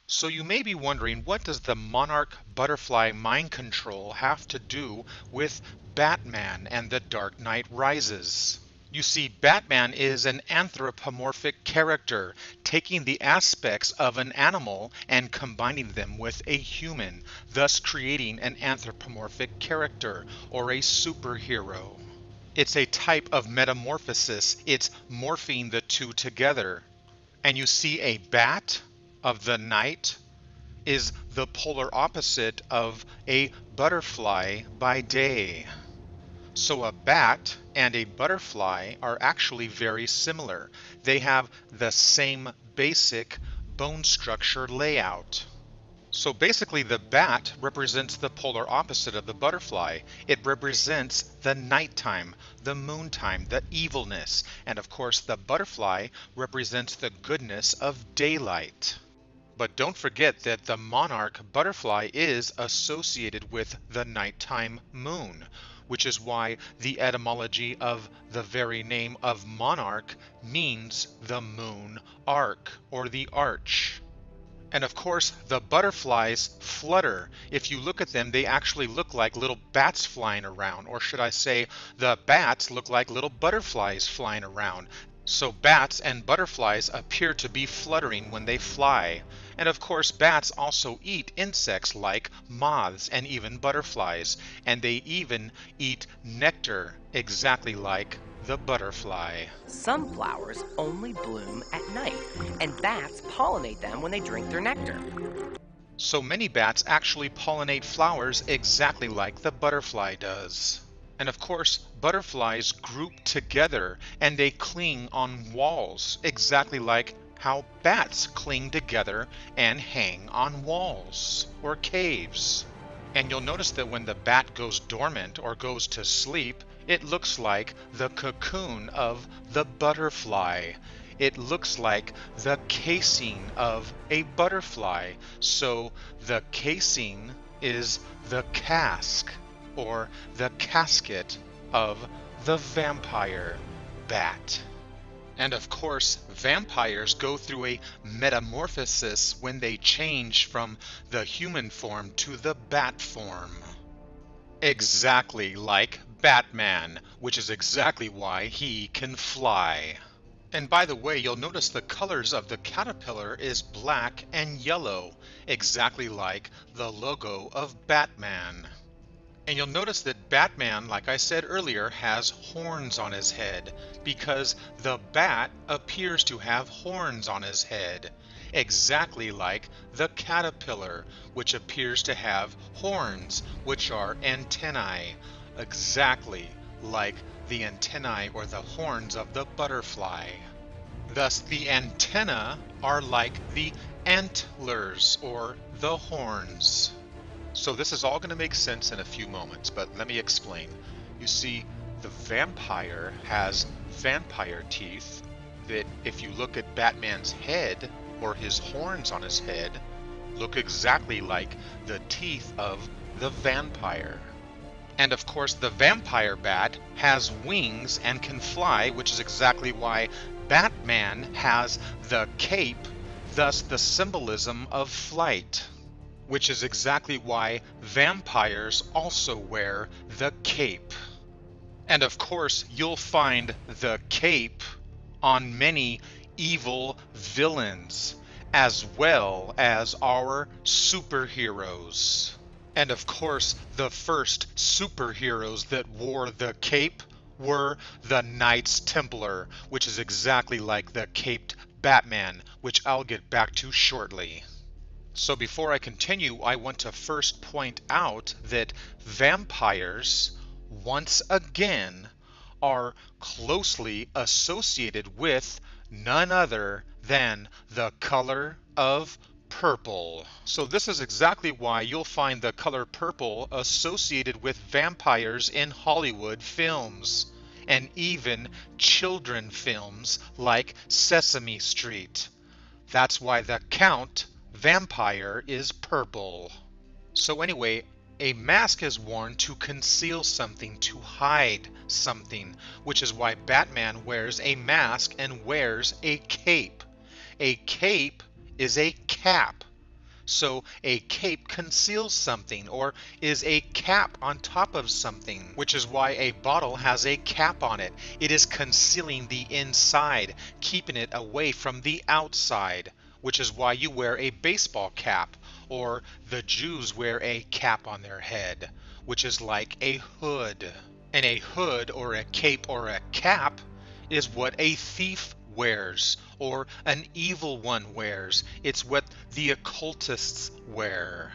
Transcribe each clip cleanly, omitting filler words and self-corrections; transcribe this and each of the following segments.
So you may be wondering, what does the monarch butterfly mind control have to do with Batman and The Dark Knight Rises? You see, Batman is an anthropomorphic character, taking the aspects of an animal and combining them with a human, thus creating an anthropomorphic character, or a superhero. It's a type of metamorphosis. It's morphing the two together. And you see, a bat of the night is the polar opposite of a butterfly by day. So a bat and a butterfly are actually very similar. They have the same basic bone structure layout. So basically, the bat represents the polar opposite of the butterfly. It represents the nighttime, the moontime, the evilness, and of course the butterfly represents the goodness of daylight. But don't forget that the monarch butterfly is associated with the nighttime moon, which is why the etymology of the very name of monarch means the moon arc, or the arch. And of course, the butterflies flutter. If you look at them, they actually look like little bats flying around. Or should I say, the bats look like little butterflies flying around. So bats and butterflies appear to be fluttering when they fly. And of course, bats also eat insects like moths and even butterflies. And they even eat nectar, exactly like the butterfly. Some flowers only bloom at night, and bats pollinate them when they drink their nectar. So many bats actually pollinate flowers exactly like the butterfly does. And of course, butterflies group together and they cling on walls, exactly like how bats cling together and hang on walls or caves. And you'll notice that when the bat goes dormant or goes to sleep, it looks like the cocoon of the butterfly. It looks like the casing of a butterfly. So the casing is the cask, or the casket of the vampire bat. And of course, vampires go through a metamorphosis when they change from the human form to the bat form. Exactly like Batman, which is exactly why he can fly. And by the way, you'll notice the colors of the caterpillar is black and yellow, exactly like the logo of Batman. And you'll notice that Batman, like I said earlier, has horns on his head, because the bat appears to have horns on his head, exactly like the caterpillar, which appears to have horns, which are antennae, exactly like the antennae or the horns of the butterfly. Thus, the antennae are like the antlers or the horns. So this is all going to make sense in a few moments, but let me explain. You see, the vampire has vampire teeth that, if you look at Batman's head, or his horns on his head, look exactly like the teeth of the vampire. And of course, the vampire bat has wings and can fly, which is exactly why Batman has the cape, thus the symbolism of flight. Which is exactly why vampires also wear the cape. And of course, you'll find the cape on many evil villains, as well as our superheroes. And of course, the first superheroes that wore the cape were the Knights Templar, which is exactly like the caped Batman, which I'll get back to shortly. So before I continue, I want to first point out that vampires, once again, are closely associated with none other than the color of purple. So this is exactly why you'll find the color purple associated with vampires in Hollywood films, and even children films like Sesame Street. That's why the Count vampire is purple. So anyway, a mask is worn to conceal something, to hide something, which is why Batman wears a mask and wears a cape. A cape is a cap. So a cape conceals something or is a cap on top of something, which is why a bottle has a cap on it. It is concealing the inside, keeping it away from the outside, which is why you wear a baseball cap, or the Jews wear a cap on their head, which is like a hood. And a hood or a cape or a cap is what a thief wears or an evil one wears. It's what the occultists wear.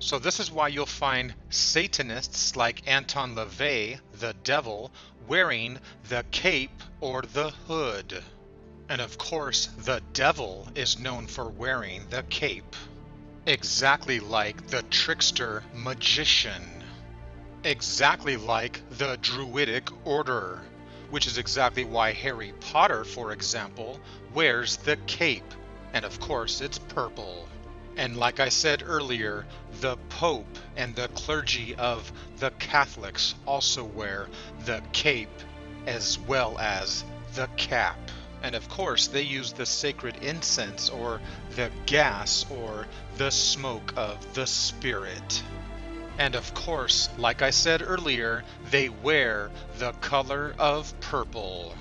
So this is why you'll find Satanists like Anton LaVey, the devil, wearing the cape or the hood. And of course, the devil is known for wearing the cape. Exactly like the trickster magician. Exactly like the Druidic Order, which is exactly why Harry Potter, for example, wears the cape, and of course it's purple. And like I said earlier, the Pope and the clergy of the Catholics also wear the cape as well as the cap. And of course they use the sacred incense or the gas or the smoke of the Spirit. And of course, like I said earlier, they wear the color of purple.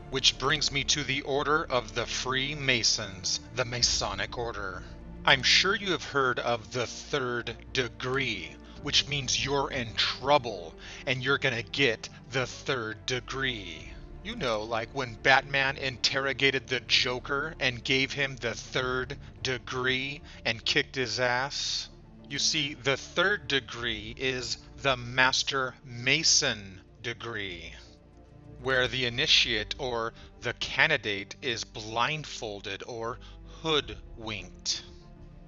Which brings me to the Order of the Freemasons, the Masonic Order. I'm sure you have heard of the third degree, which means you're in trouble and you're gonna get the third degree. You know, like when Batman interrogated the Joker and gave him the third degree and kicked his ass. You see, the third degree is the Master Mason degree, where the initiate or the candidate is blindfolded or hoodwinked.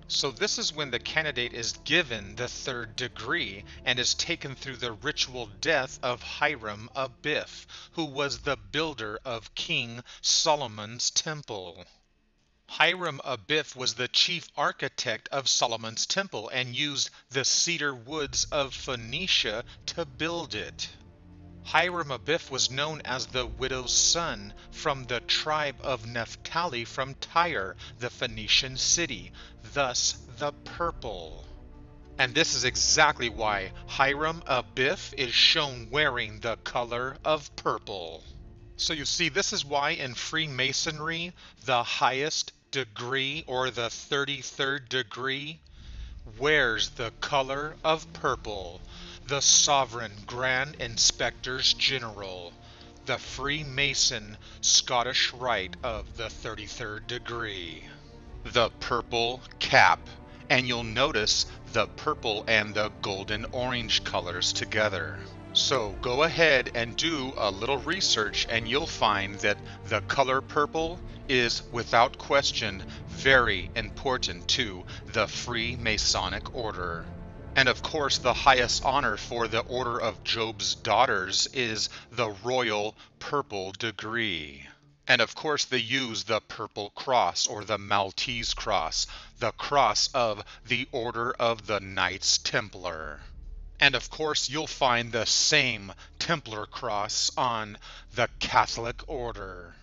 So this is when the candidate is given the third degree and is taken through the ritual death of Hiram Abiff, who was the builder of King Solomon's temple. Hiram Abiff was the chief architect of Solomon's temple and used the cedar woods of Phoenicia to build it. Hiram Abiff was known as the widow's son from the tribe of Naphtali from Tyre, the Phoenician city, thus the purple. And this is exactly why Hiram Abiff is shown wearing the color of purple. So you see, this is why in Freemasonry, the highest degree or the 33rd degree wears the color of purple. The Sovereign Grand Inspectors General, the Freemason Scottish Rite of the 33rd degree. The purple cap, and you'll notice the purple and the golden orange colors together. So go ahead and do a little research and you'll find that the color purple is without question very important to the Freemasonic Order. And of course the highest honor for the Order of Job's Daughters is the Royal Purple Degree. And of course they use the Purple Cross or the Maltese Cross, the cross of the Order of the Knights Templar. And of course you'll find the same Templar cross on the Catholic Order.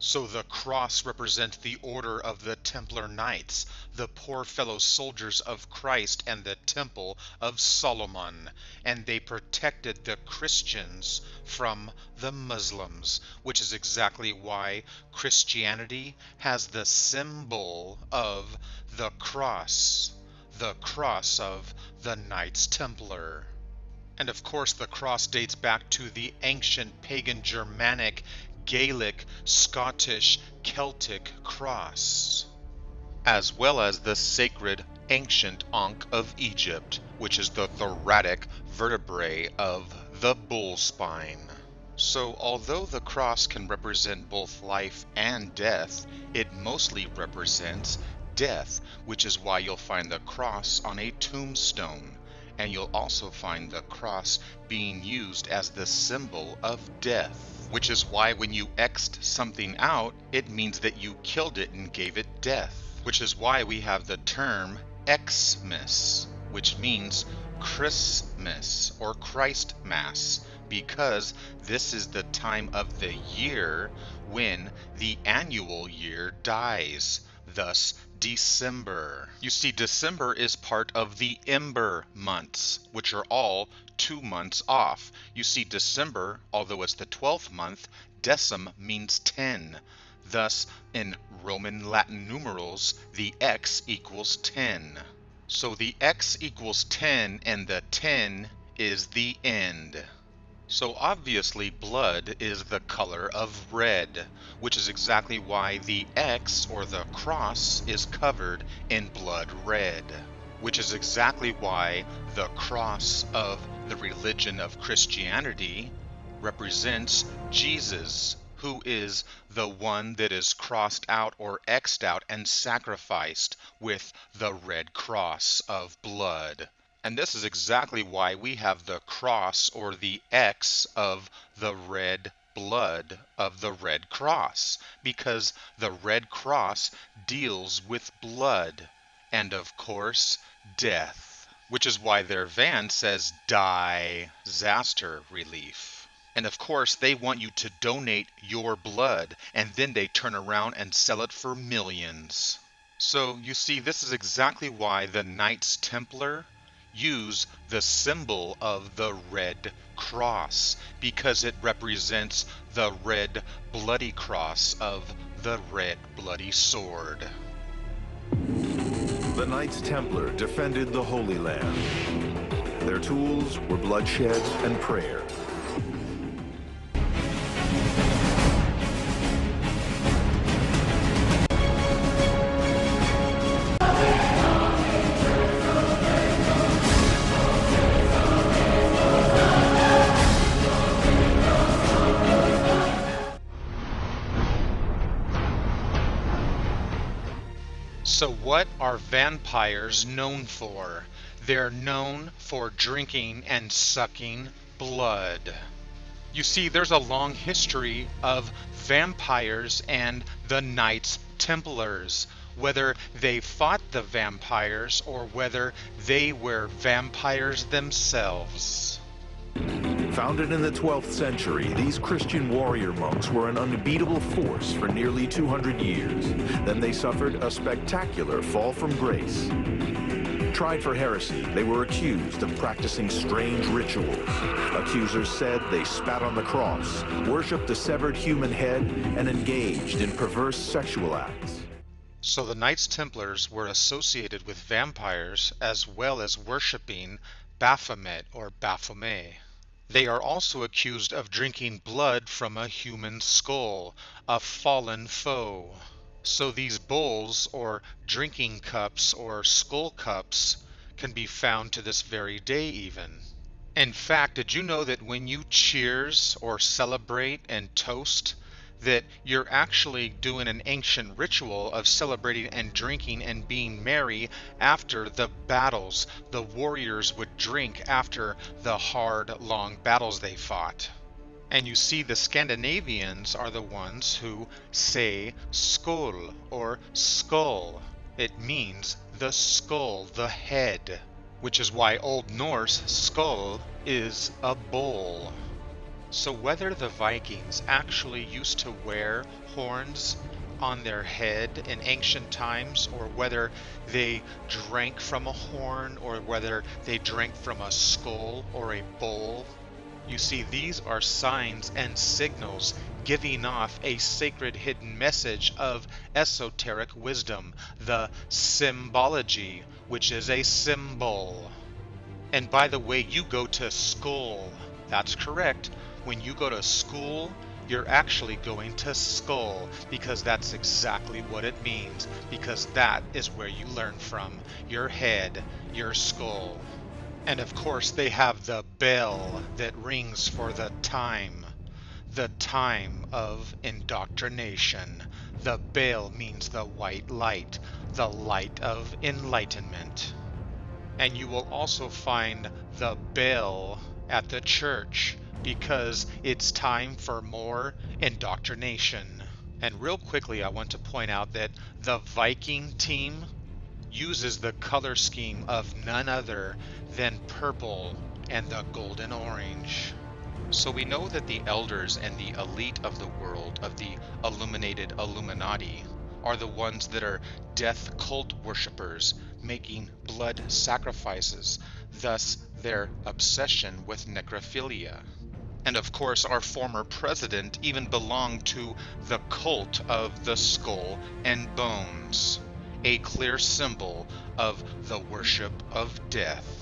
So the cross represents the order of the Templar Knights, the poor fellow soldiers of Christ and the Temple of Solomon, and they protected the Christians from the Muslims, which is exactly why Christianity has the symbol of the cross of the Knights Templar. And of course the cross dates back to the ancient pagan Germanic, Gaelic, Scottish, Celtic cross, as well as the sacred ancient Ankh of Egypt, which is the thoracic vertebrae of the bull spine. So although the cross can represent both life and death, it mostly represents death, which is why you'll find the cross on a tombstone. And you'll also find the cross being used as the symbol of death, which is why when you X'd something out, it means that you killed it and gave it death, which is why we have the term Xmas, which means Christmas or Christmas, because this is the time of the year when the annual year dies, thus December. You see, December is part of the Ember months, which are all 2 months off. You see, December, although it's the 12th month, decim means 10. Thus, in Roman Latin numerals, the X equals 10. So the X equals 10, and the 10 is the end. So obviously blood is the color of red, which is exactly why the X, or the cross, is covered in blood red, which is exactly why the cross of the religion of Christianity represents Jesus, who is the one that is crossed out or X'd out and sacrificed with the red cross of blood. And this is exactly why we have the cross, or the X, of the red blood of the red cross, because the red cross deals with blood and, of course, death, which is why their van says disaster relief. And of course, they want you to donate your blood, and then they turn around and sell it for millions. So you see, this is exactly why the Knights Templar use the symbol of the red cross, because it represents the red bloody cross of the red bloody sword. The Knights Templar defended the Holy Land. Their tools were bloodshed and prayer. So what are vampires known for? They're known for drinking and sucking blood. You see, there's a long history of vampires and the Knights Templars, whether they fought the vampires or whether they were vampires themselves. Founded in the 12th century, these Christian warrior monks were an unbeatable force for nearly 200 years. Then they suffered a spectacular fall from grace. Tried for heresy, they were accused of practicing strange rituals. Accusers said they spat on the cross, worshipped a severed human head, and engaged in perverse sexual acts. So the Knights Templars were associated with vampires as well as worshipping Baphomet or Baphomet. They are also accused of drinking blood from a human skull, a fallen foe. So these bowls, or drinking cups, or skull cups, can be found to this very day even. In fact, did you know that when you cheers or celebrate and toast, that you're actually doing an ancient ritual of celebrating and drinking and being merry after the battles the warriors would drink after the hard, long battles they fought? And you see, the Scandinavians are the ones who say skull or skull. It means the skull, the head, which is why Old Norse skull is a bowl. So whether the Vikings actually used to wear horns on their head in ancient times, or whether they drank from a horn, or whether they drank from a skull or a bowl, you see, these are signs and signals giving off a sacred hidden message of esoteric wisdom, the symbology, which is a symbol. And by the way, you go to school. That's correct. When you go to school, you're actually going to skull, because that's exactly what it means, because that is where you learn from, your head, your skull. And of course, they have the bell that rings for the time of indoctrination. The bell means the white light, the light of enlightenment. And you will also find the bell at the church, because it's time for more indoctrination. And real quickly, I want to point out that the Viking team uses the color scheme of none other than purple and the golden orange. So we know that the elders and the elite of the world, of the illuminated Illuminati, are the ones that are death cult worshippers, making blood sacrifices, thus their obsession with necrophilia. And of course, our former president even belonged to the cult of the skull and bones, a clear symbol of the worship of death.